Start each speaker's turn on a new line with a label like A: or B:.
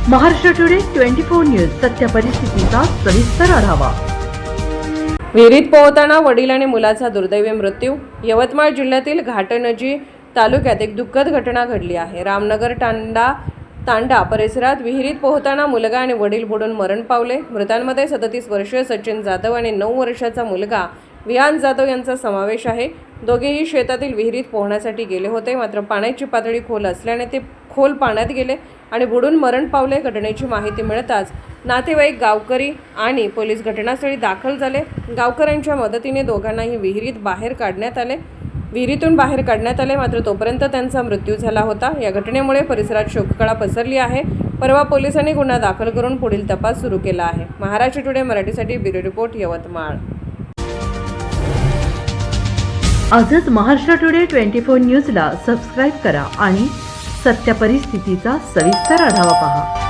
A: Maharashtra today 24 news सत्य परिस्थितीचा सविस्तर आढावा।
B: विहिरीत पोहताना वडील आणि मुलाचा दुर्दैवी मृत्यू। यवतमाळ जिल्ह्यातील घाटंजी तालुक्यात एक दुःखद घटना घडली आहे। रामनगर तांडा परिसरात विहिरीत पोहताना मुलगा आणि वडील बुडून मरण पावले। मृतांमध्ये 37 वर्षीय सचिन जाधव आणि 9 वर्षाचा मुलगा विहान जाधव यांचा समावेश आहे। दोघेही शेतातील विहिरीत पोहण्यासाठी गेले होते, मात्र पाण्याची पातळी खोल असल्याने ते खोल पाण्यात गेले आणि बुडून मरण पावले। घटनेची माहिती मिळताच नातेवाईक, गावकरी आणि पोलीस घटनास्थळी दाखल झाले। गावकऱ्यांच्या मदतीने दोघांनाही विहिरीतून बाहेर काढण्यात आले, मात्र तोपर्यंत त्यांचा मृत्यू झाला होता। या घटनेमुळे परिसरात शोककळा पसरली आहे। परवा पोलिसांनी गुन्हा दाखल करून पुढील तपास सुरू केला आहे। महाराष्ट्र टुडे मराठीसाठी ब्युरो रिपोर्ट, यवतमाळ।
A: आजच महाराष्ट्र टुडे 24 न्यूजला सबस्क्राइब करा आणि सत्य परिस्थितीचा सविस्तर आढावा पहा।